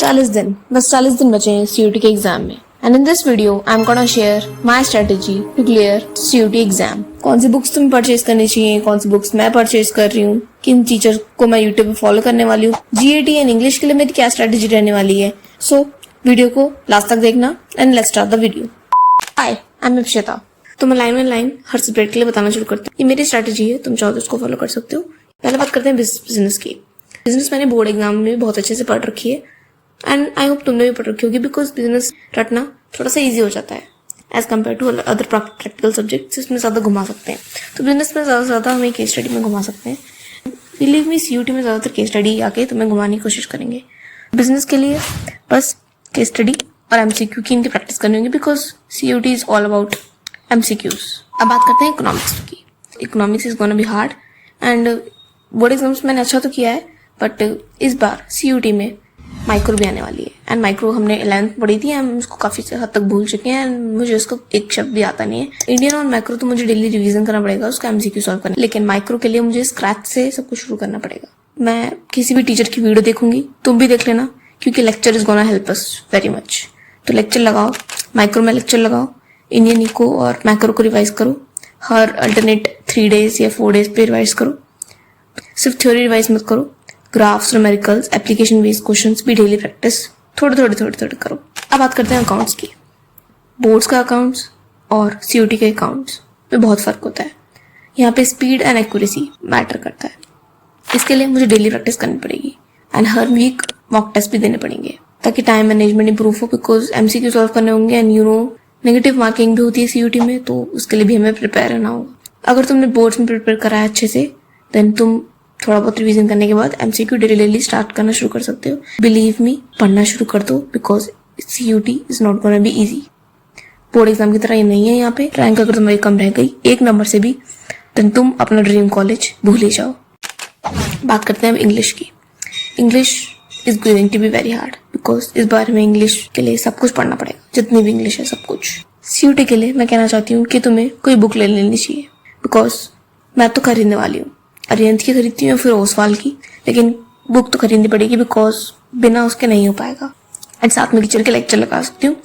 40 दिन, बस 40 दिन बचे हैं CUT के एग्जाम में। And in this video I am gonna share my strategy to clear CUT exam. कौन सी बुक्स तुम्हें परचेज करनी चाहिए, कौन सी बुक्स मैं परचेज कर रही हूँ, किन टीचर को मैं यूट्यूब पे फॉलो करने वाली हूँ, GAT एंड इंग्लिश के लिए मेरी क्या स्ट्रेटेजी रहने वाली है। सो वीडियो को लास्ट तक देखना and let's start the video. Hi, I am Akshata. तो मैं लाइन बाय लाइन हर सब्जेक्ट के लिए बताना शुरू करती हूँ। ये मेरी स्ट्रेटेजी है, तुम चाहो तो इसको फॉलो कर सकते हो। पहले बात करते हैं बिजनेस की। बिजनेस मैंने बोर्ड एग्जाम में बहुत अच्छे से पढ़ रखी है एंड आई होप तुमने भी पढ़ रखी होगी, बिकॉज बिजनेस रटना थोड़ा सा इजी हो जाता है as compare to other practical subjects. इसमें ज्यादा घुमा सकते हैं, तो बिजनेस में ज्यादा से ज्यादा हमें केस स्टडी में घुमा सकते हैं। बिलीव मी, CUT में ज्यादातर केस स्टडी आके तुम्हें घुमाने की कोशिश करेंगे। बिजनेस के लिए बस केस स्टडी और MCQ की इनकी प्रैक्टिस करनी होगी, because CUT is all about MCQs। अब बात करते हैं इकोनॉमिक्स की। Economics is gonna be hard and board exams मैंने अच्छा तो किया है, बट इस बार CUT में माइक्रो भी आने वाली है। एंड माइक्रो हमने 11th पढ़ी थी, हम उसको काफी हद तक भूल चुके हैं एंड मुझे उसका एक शब्द भी आता नहीं है। इंडियन और माइक्रो तो मुझे डेली रिवीजन करना पड़ेगा उसका MCQ सॉल्व करना, लेकिन माइक्रो के लिए मुझे स्क्रैच से सब कुछ शुरू करना पड़ेगा। मैं किसी भी टीचर की वीडियो देखूंगी, तुम भी देख लेना, क्योंकि lecture is gonna help us very much. तो लेक्चर लगाओ, माइक्रो में लेक्चर लगाओ, इंडियन इको और मैक्रो को रिवाइज करो। हर अल्टरनेट 3 days या 4 days पे रिवाइज करो। सिर्फ थ्योरी रिवाइज मत करो, graphs, numericals, application based questions भी डेली प्रैक्टिस थोड़े थोड़े करो। अब बात करते हैं अकाउंट्स की। बोर्ड्स का अकाउंट्स और CUT के अकाउंट्स में बहुत फर्क होता है। यहाँ पे स्पीड एंड एक्यूरेसी मैटर करता है। इसके लिए मुझे डेली प्रैक्टिस करनी पड़ेगी एंड हर वीक मॉक टेस्ट भी देने पड़ेंगे, ताकि टाइम मैनेजमेंट इंप्रूव हो, बिकॉज MCQ सॉल्व करने होंगे एंड नेगेटिव मार्किंग भी होती है CUT में, तो उसके लिए भी हमें प्रिपेयर रहना होगा। अगर तुमने बोर्ड्स में प्रिपेयर करा है अच्छे से, देन तुम थोड़ा बहुत रिवीजन करने के बाद MCQ डेली स्टार्ट करना शुरू कर सकते हो। बिलीव मी, पढ़ना शुरू कर दो, because CUT is not gonna be easy. Board exam की तरह ये नहीं है। यहाँ पे रैंक अगर तुम्हारी कम रह गई 1 नंबर से भी, देन तुम अपना ड्रीम कॉलेज भूल ही जाओ। बात करते हैं अब इंग्लिश की। English is going to be very hard, because इस बार में इंग्लिश के लिए सब कुछ पढ़ना पड़ेगा, जितनी भी इंग्लिश है सब कुछ। CUT के लिए मैं कहना चाहती हूँ कि तुम्हें कोई बुक ले लेनी चाहिए, बिकॉज मैं तो खरीदने वाली हूँ। अरिहंत की खरीदती हूँ या फिर ओसवाल की, लेकिन बुक तो खरीदनी पड़ेगी, बिकॉज बिना उसके नहीं हो पाएगा। एंड साथ में टीचर के लेक्चर लगा सकती हूँ।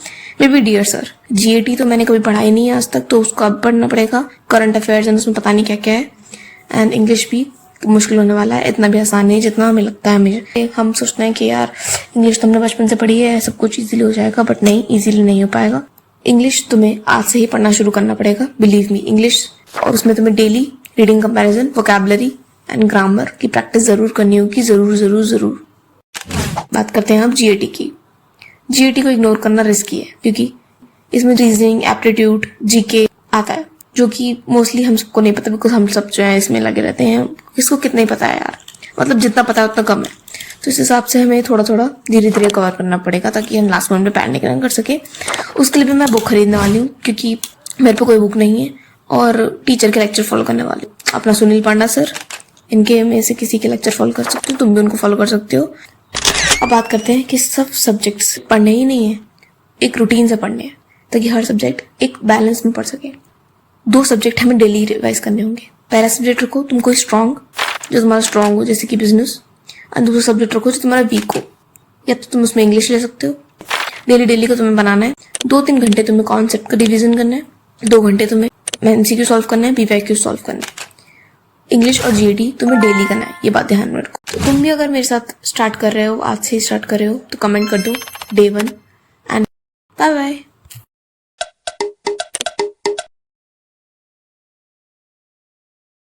Maybe dear sir, GAT तो मैंने कभी पढ़ा ही नहीं है आज तक, तो उसको अब पढ़ना पड़ेगा। करंट अफेयर्स एंड उसमें पता नहीं क्या क्या है। एंड इंग्लिश भी मुश्किल होने वाला है, इतना भी आसान नहीं जितना हमें लगता है। हमें हम सोचते हैं कि यार इंग्लिश तो हमने बचपन से पढ़ी है, सब कुछ इजीली हो जाएगा, बट नहीं, इजीली नहीं हो पाएगा। इंग्लिश तुम्हें आज से ही पढ़ना शुरू करना पड़ेगा, बिलीव मी। इंग्लिश, और उसमें तुम्हें daily reading comparison, vocabulary and grammar की प्रैक्टिस जरूर करनी होगी, जरूर। बात करते हैं अब GAT की। GAT को इग्नोर करना रिस्की है, क्योंकि इसमें रीजनिंग, एप्टीट्यूड, GK आता है, जो कि मोस्टली हम सबको नहीं पता, बिकॉज हम सब जो है इसमें लगे रहते हैं। किसको कितना ही पता है यार, मतलब जितना पता है उतना कम है। तो इस हिसाब से हमें थोड़ा धीरे कवर करना पड़ेगा, ताकि हम लास्ट मोमेंट में पैनिक ना कर सके। उसके लिए भी मैं बुक खरीदने वाली हूँ, क्योंकि मेरे पे कोई बुक नहीं है, और टीचर के लेक्चर फॉलो करने वाली हूँ। अपना सुनील पांडा सर, इनके में से किसी के लेक्चर फॉलो कर सकते हो, तुम भी उनको फॉलो कर सकते हो। अब बात करते हैं कि सब सब्जेक्ट्स पढ़ने ही नहीं है, एक रूटीन से पढ़ने हैं, ताकि हर सब्जेक्ट एक बैलेंस में पढ़ सके। 2 सब्जेक्ट हमें डेली रिवाइज करने होंगे। पहला सब्जेक्ट रखो तुम कोई स्ट्रॉन्ग, जो तुम्हारा स्ट्रॉन्ग हो, जैसे कि बिजनेस। और दूसरा सब्जेक्ट रखो जो तुम्हारा वीक हो, या तो तुम उसमें इंग्लिश ले सकते हो। डेली को तुम्हें बनाना है। 2-3 घंटे तुम्हें कॉन्सेप्ट का रिवीजन करना है, 2 घंटे तुम्हें MCQ सॉल्व करना है, BYQ सॉल्व करना है। इंग्लिश और GAT तुम्हें डेली करना है, ये बात ध्यान में रखो। तो तुम भी अगर मेरे साथ स्टार्ट कर रहे हो, आज से ही स्टार्ट कर रहे हो, तो कमेंट कर दो Day 1 एंड बाय बाय।